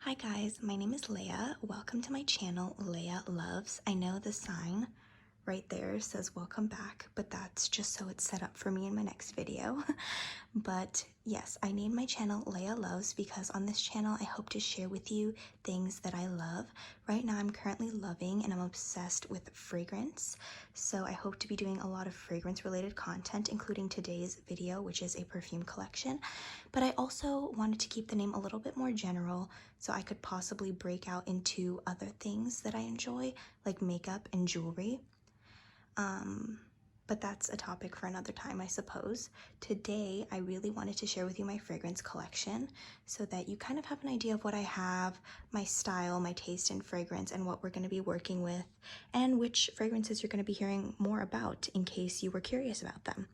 Hi guys, my name is Leia. Welcome to my channel, Leia Loves. I know the sign right there says welcome back, but that's just so it's set up for me in my next video. But yes, I named my channel Leia Loves because on this channel I hope to share with you things that I love. Right now I'm currently loving and I'm obsessed with fragrance, so I hope to be doing a lot of fragrance related content, including today's video, which is a perfume collection. But I also wanted to keep the name a little bit more general so I could possibly break out into other things that I enjoy, like makeup and jewelry. But that's a topic for another time, I suppose. Today, I really wanted to share with you my fragrance collection so that you kind of have an idea of what I have, my style, my taste in fragrance, and what we're going to be working with, and which fragrances you're going to be hearing more about in case you were curious about them.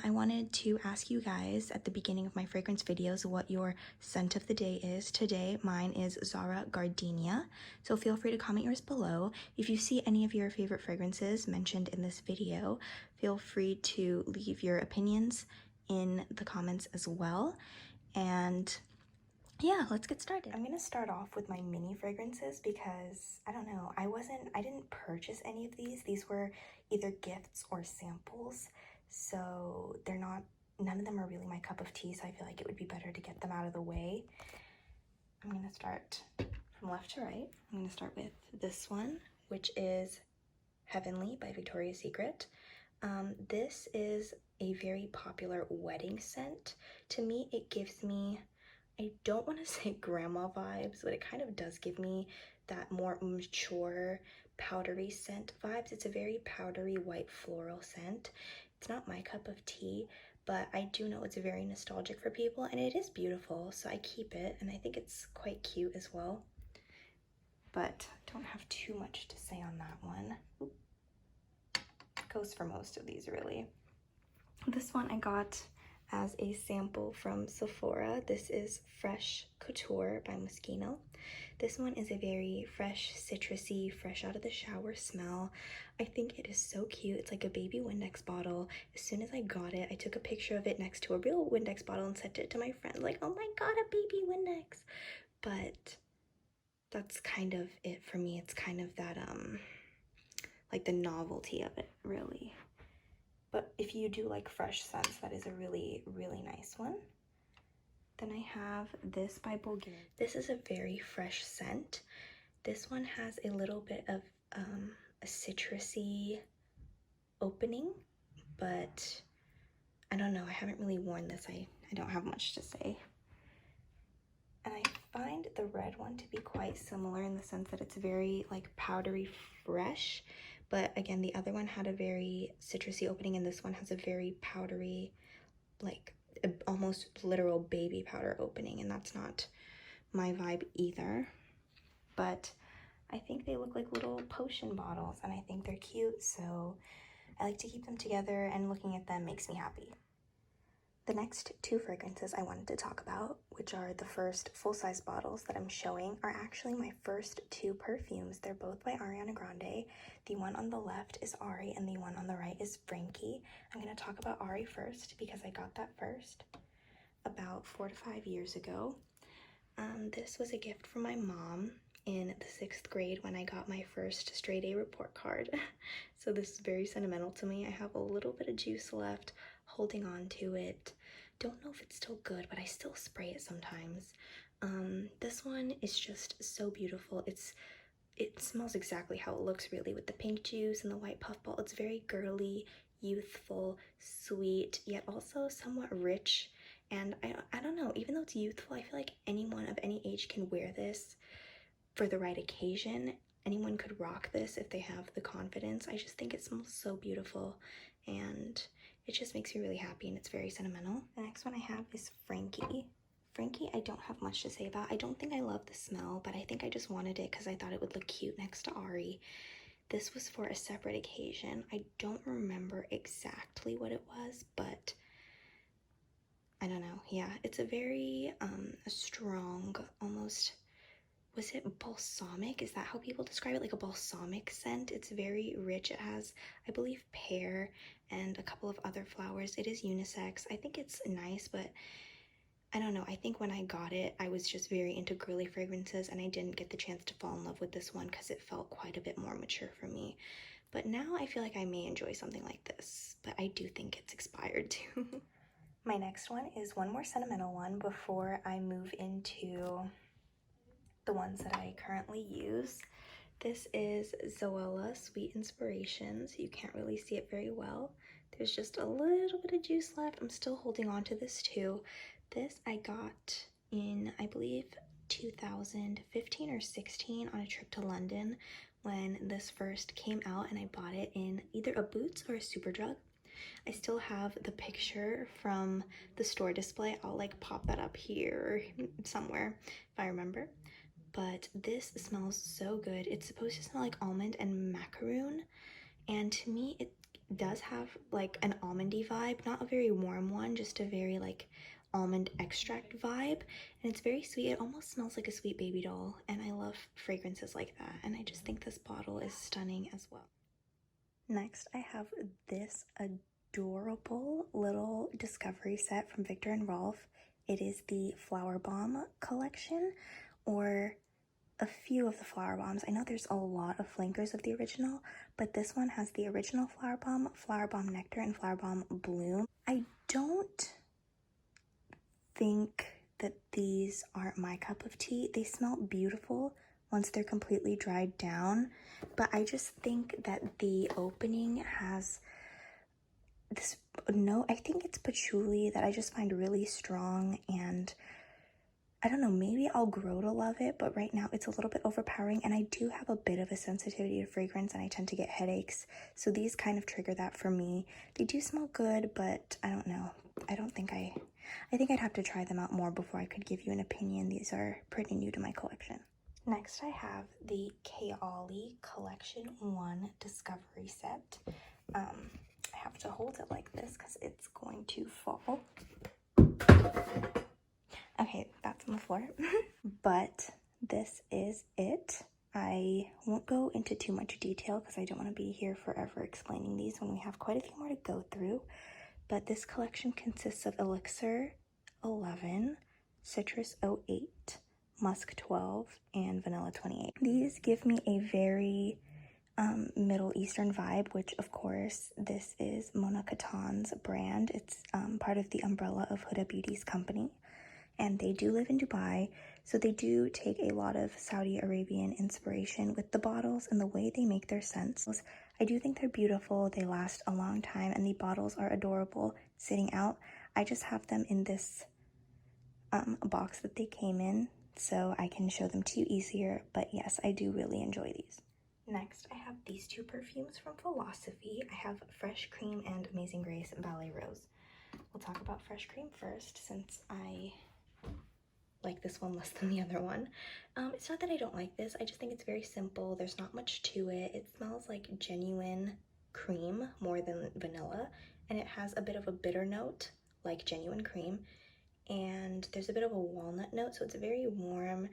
I wanted to ask you guys at the beginning of my fragrance videos what your scent of the day is. Today, mine is Zara Gardenia, so feel free to comment yours below. If you see any of your favorite fragrances mentioned in this video, feel free to leave your opinions in the comments as well. And yeah, let's get started. I'm gonna start off with my mini fragrances because I don't know, I didn't purchase any of these. These were either gifts or samples, so none of them are really my cup of tea, so I feel like it would be better to get them out of the way. I'm gonna start from left to right. I'm gonna start with this one, which is Heavenly by Victoria's Secret. This is a very popular wedding scent. To me, it gives me, I don't want to say grandma vibes, but it kind of does give me that more mature, powdery scent vibes. It's a very powdery white floral scent. It's not my cup of tea, but I do know it's very nostalgic for people, and it is beautiful, so I keep it, and I think it's quite cute as well. But don't have too much to say on that one. Goes for most of these, really. This one I got as a sample from Sephora. This is Fresh Couture by Moschino. This one is a very fresh, citrusy, fresh out of the shower smell. I think it is so cute. It's like a baby Windex bottle. As soon as I got it, I took a picture of it next to a real Windex bottle and sent it to my friend, like, oh my god, a baby Windex. But that's kind of it for me. It's kind of that, like the novelty of it, really. But if you do like fresh scents, that is a really, really nice one. Then I have this by Bulgari. This is a very fresh scent. This one has a little bit of a citrusy opening, but I don't know. I haven't really worn this. I don't have much to say. And I find the red one to be quite similar in the sense that it's very like powdery fresh. But again, the other one had a very citrusy opening, and this one has a very powdery, like almost literal baby powder opening, and that's not my vibe either. But I think they look like little potion bottles, and I think they're cute, so I like to keep them together, and looking at them makes me happy. The next two fragrances I wanted to talk about, which are the first full-size bottles that I'm showing, are actually my first two perfumes. They're both by Ariana Grande. The one on the left is Ari, and the one on the right is Frankie. I'm going to talk about Ari first because I got that first about 4 to 5 years ago. This was a gift from my mom in the 6th grade when I got my first straight A report card. So this is very sentimental to me. I have a little bit of juice left, holding on to it. Don't know if it's still good, but I still spray it sometimes. This one is just so beautiful. It smells exactly how it looks, really, with the pink juice and the white puff ball. It's very girly, youthful, sweet, yet also somewhat rich. And I don't know, even though it's youthful, I feel like anyone of any age can wear this for the right occasion. Anyone could rock this if they have the confidence. I just think it smells so beautiful, and it just makes me really happy, and it's very sentimental. The next one I have is Frankie. Frankie, I don't have much to say about. I don't think I love the smell, but I think I just wanted it because I thought it would look cute next to Ari. This was for a separate occasion. I don't remember exactly what it was, but I don't know. Yeah, it's a very a strong, almost, was it balsamic? Is that how people describe it? Like a balsamic scent. It's very rich. It has, I believe, pear and a couple of other flowers. It is unisex. I think it's nice, but I don't know, I think when I got it, I was just very into girly fragrances and I didn't get the chance to fall in love with this one because it felt quite a bit more mature for me. But now I feel like I may enjoy something like this, but I do think it's expired too. My next one is one more sentimental one before I move into the ones that I currently use. This is Zoella Sweet Inspirations. You can't really see it very well. There's just a little bit of juice left. I'm still holding on to this too. This I got in, I believe, 2015 or 16 on a trip to London when this first came out, and I bought it in either a Boots or a Superdrug. I still have the picture from the store display. I'll like pop that up here somewhere if I remember. But this smells so good. It's supposed to smell like almond and macaroon, and to me it does have like an almondy vibe, not a very warm one, just a very like almond extract vibe, and it's very sweet. It almost smells like a sweet baby doll, and I love fragrances like that, and I just think this bottle is stunning as well. Next, I have this adorable little discovery set from Viktor&Rolf. It is the Flower Bomb collection, or a few of the flower bombs. I know there's a lot of flankers of the original, but this one has the original Flower Bomb Nectar, and Flower Bomb Bloom. I don't think that these aren't my cup of tea. They smell beautiful once they're completely dried down, but I just think that the opening has this note, I think it's patchouli, that I just find really strong, and I don't know, maybe I'll grow to love it, but right now it's a little bit overpowering, and I do have a bit of a sensitivity to fragrance, and I tend to get headaches, so these kind of trigger that for me. They do smell good, but I don't know. I think I'd have to try them out more before I could give you an opinion. These are pretty new to my collection. Next, I have the Kaoli Collection 1 Discovery Set. I have to hold it like this because it's going to fall. Okay, that's on the floor. But this is it. I won't go into too much detail because I don't want to be here forever explaining these when we have quite a few more to go through. But this collection consists of Elixir 11, Citrus 08, Musk 12, and Vanilla 28. These give me a very Middle Eastern vibe, which of course this is Mona Khatan's brand. It's part of the umbrella of Huda Beauty's company, and they do live in Dubai, so they do take a lot of Saudi Arabian inspiration with the bottles and the way they make their scents. I do think they're beautiful, they last a long time, and the bottles are adorable sitting out. I just have them in this box that they came in, so I can show them to you easier, but yes, I do really enjoy these. Next, I have these two perfumes from Philosophy. I have Fresh Cream and Amazing Grace Ballet Rose. We'll talk about Fresh Cream first, since I like this one less than the other one. It's not that I don't like this, I just think it's very simple. There's not much to it. It smells like genuine cream more than vanilla, and it has a bit of a bitter note like genuine cream, and there's a bit of a walnut note, so it's very warm.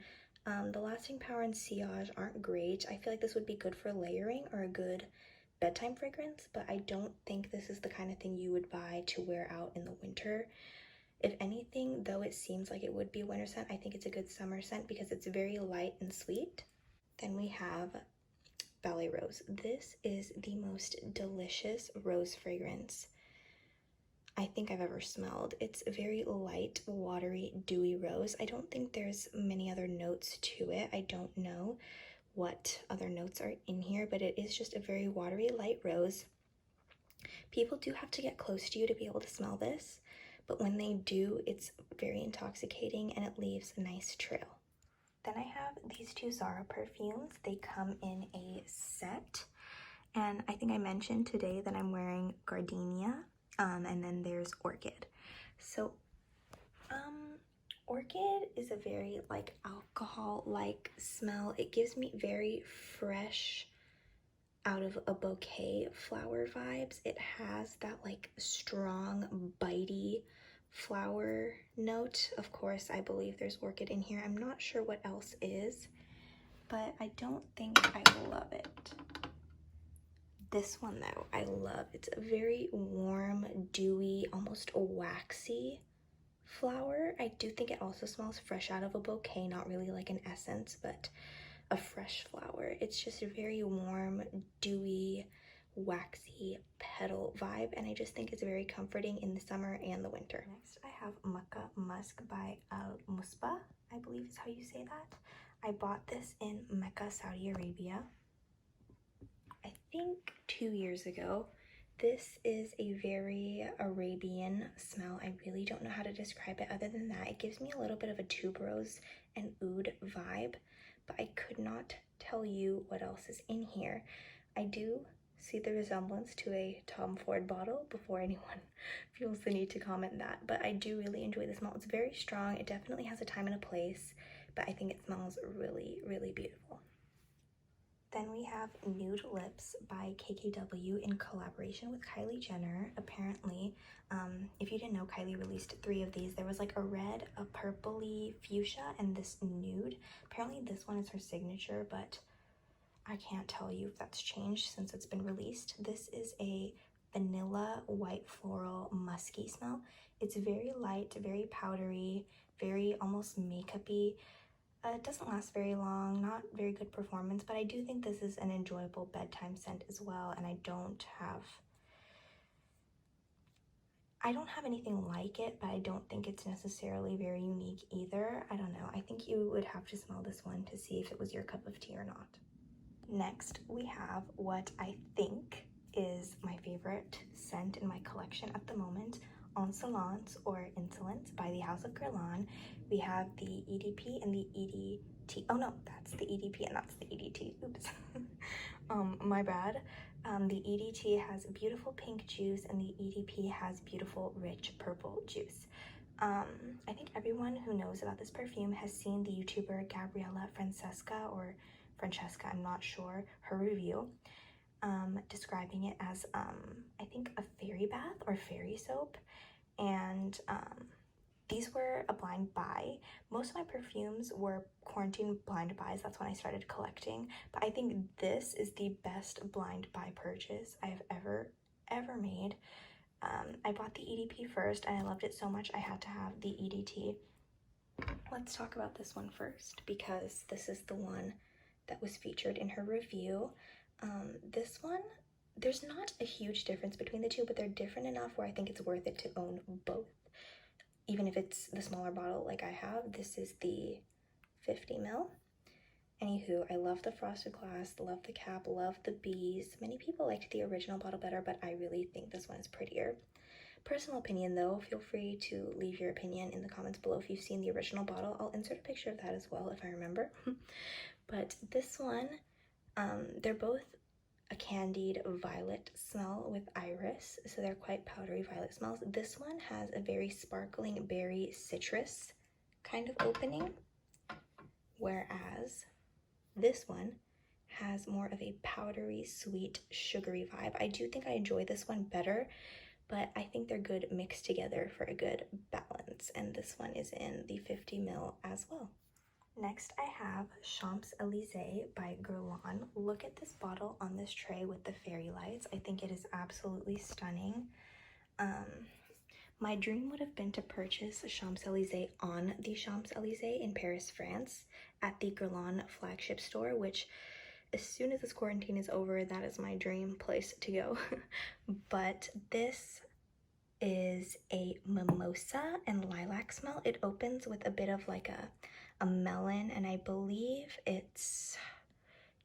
The lasting power and sillage aren't great. I feel like this would be good for layering or a good bedtime fragrance, but I don't think this is the kind of thing you would buy to wear out in the winter. If anything, though it seems like it would be a winter scent, I think it's a good summer scent because it's very light and sweet. Then we have Ballet Rose. This is the most delicious rose fragrance I think I've ever smelled. It's a very light, watery, dewy rose. I don't think there's many other notes to it. I don't know what other notes are in here, but it is just a very watery, light rose. People do have to get close to you to be able to smell this, but when they do, it's very intoxicating and it leaves a nice trail. Then I have these two Zara perfumes. They come in a set, and I think I mentioned today that I'm wearing Gardenia, and then there's Orchid. So Orchid is a very like alcohol-like smell. It gives me very fresh, out of a bouquet flower vibes. It has that like strong, bitey flower note. Of course, I believe there's Orchid in here. I'm not sure what else is, but I don't think I love it. This one though, I love. It's a very warm, dewy, almost waxy flower. I do think it also smells fresh out of a bouquet, not really like an essence, but a fresh flower. It's just a very warm, dewy, waxy petal vibe, and I just think it's very comforting in the summer and the winter. Next, I have Makka Musk by Al Musba, I believe is how you say that. I bought this in Mecca, Saudi Arabia, I think 2 years ago. This is a very Arabian smell. I really don't know how to describe it other than that. It gives me a little bit of a tuberose and oud vibe, but I could not tell you what else is in here. I do see the resemblance to a Tom Ford bottle before anyone feels the need to comment that, but I do really enjoy the smell. It's very strong. It definitely has a time and a place, but I think it smells really, really beautiful. Then we have Nude Lips by KKW in collaboration with Kylie Jenner. Apparently, if you didn't know, Kylie released 3 of these. There was like a red, a purpley fuchsia, and this nude. Apparently this one is her signature, but I can't tell you if that's changed since it's been released. This is a vanilla white floral musky smell. It's very light, very powdery, very almost makeup-y. It doesn't last very long, not very good performance, but I do think this is an enjoyable bedtime scent as well, and I don't have anything like it, but I don't think it's necessarily very unique either. I don't know. I think you would have to smell this one to see if it was your cup of tea or not. Next, we have what I think is my favorite scent in my collection at the moment, Insolence or Insolence by the House of Guerlain. We have the EDP and the EDT. Oh no, that's the EDP and that's the EDT. Oops. My bad. The EDT has beautiful pink juice and the EDP has beautiful rich purple juice. I think everyone who knows about this perfume has seen the YouTuber Gabriella Francesca, I'm not sure, her review, describing it as, I think a fairy bath or fairy soap, and these were a blind buy. Most of my perfumes were quarantine blind buys. That's when I started collecting, but I think this is the best blind buy purchase I've ever made. I bought the EDP first and I loved it so much I had to have the EDT. Let's talk about this one first because this is the one that was featured in her review. This one, there's not a huge difference between the two, but they're different enough where I think it's worth it to own both. Even if it's the smaller bottle like I have, this is the 50 ml. Anywho, I love the frosted glass, love the cap, love the bees. Many people liked the original bottle better, but I really think this one is prettier. Personal opinion though, feel free to leave your opinion in the comments below if you've seen the original bottle. I'll insert a picture of that as well if I remember. But this one, they're both a candied violet smell with iris, so they're quite powdery violet smells. This one has a very sparkling berry citrus kind of opening, whereas this one has more of a powdery, sweet, sugary vibe. I do think I enjoy this one better, but I think they're good mixed together for a good balance, and this one is in the 50 ml as well. Next, I have Chomps Elysee by Guerlain. Look at this bottle on this tray with the fairy lights. I think it is absolutely stunning. My dream would have been to purchase Chomps Elysee on the Champs Elysee in Paris, France, at the Guerlain flagship store, which as soon as this quarantine is over, that is my dream place to go. But this is a mimosa and lilac smell. It opens with a bit of like a melon, and I believe it's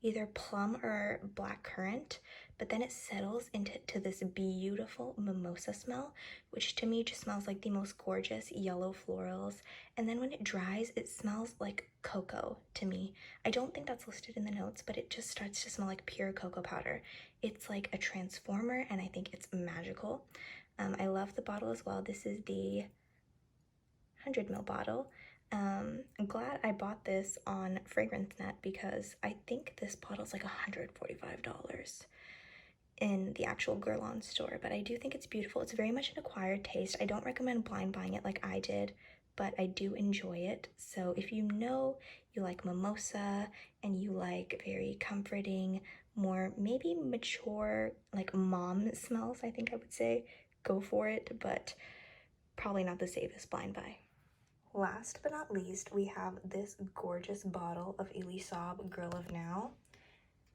either plum or blackcurrant, but then it settles into this beautiful mimosa smell, which to me just smells like the most gorgeous yellow florals, and then when it dries it smells like cocoa to me. I don't think that's listed in the notes, but it just starts to smell like pure cocoa powder. It's like a transformer and I think it's magical. I love the bottle as well. This is the 100 ml bottle. I'm glad I bought this on FragranceNet because I think this bottle's like $145 in the actual Guerlain store, but I do think it's beautiful. It's very much an acquired taste. I don't recommend blind buying it like I did, but I do enjoy it. So if you know you like mimosa and you like very comforting, more maybe mature, like mom smells, I think I would say, go for it. But probably not the safest blind buy. Last but not least, we have this gorgeous bottle of Elysee Girl of Now.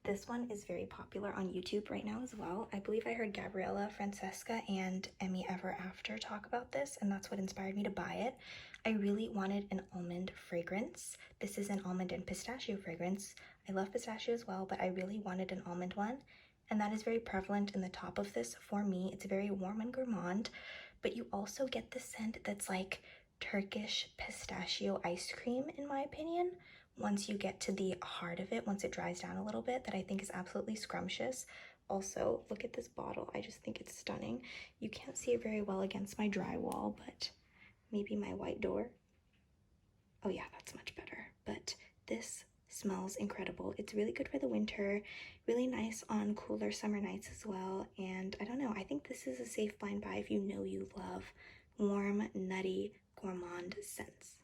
This one is very popular on YouTube right now as well. I believe I heard Gabriella, Francesca, and Emmy Ever After talk about this, and that's what inspired me to buy it. I really wanted an almond fragrance. This is an almond and pistachio fragrance. I love pistachio as well, but I really wanted an almond one, and that is very prevalent in the top of this for me. It's very warm and gourmand, but you also get the scent that's like Turkish pistachio ice cream, in my opinion, once you get to the heart of it, once it dries down a little bit, that I think is absolutely scrumptious. Also, look at this bottle. I just think it's stunning. You can't see it very well against my drywall, but maybe my white door. Oh yeah, that's much better. But this smells incredible. It's really good for the winter, really nice on cooler summer nights as well. And I don't know, I think this is a safe blind buy if you know you love warm, nutty, gourmand scents.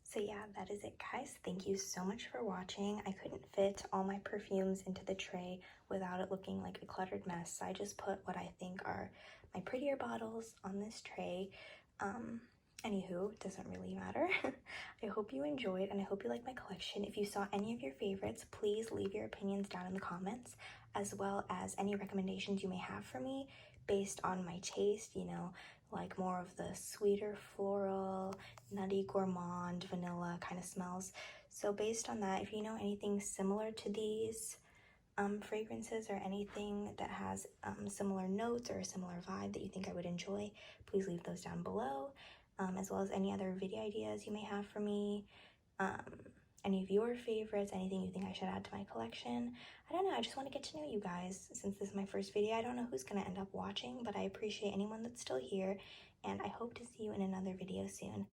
So yeah, that is it, guys. Thank you so much for watching. I couldn't fit all my perfumes into the tray without it looking like a cluttered mess, so I just put what I think are my prettier bottles on this tray. Anywho, it doesn't really matter. I hope you enjoyed, and I hope you like my collection. If you saw any of your favorites, please leave your opinions down in the comments, as well as any recommendations you may have for me based on my taste, you know, like more of the sweeter floral, nutty, gourmand, vanilla kind of smells. So based on that, if you know anything similar to these fragrances or anything that has similar notes or a similar vibe that you think I would enjoy, please leave those down below, as well as any other video ideas you may have for me, any of your favorites, anything you think I should add to my collection. I don't know, I just want to get to know you guys. Since this is my first video, I don't know who's going to end up watching, but I appreciate anyone that's still here, and I hope to see you in another video soon.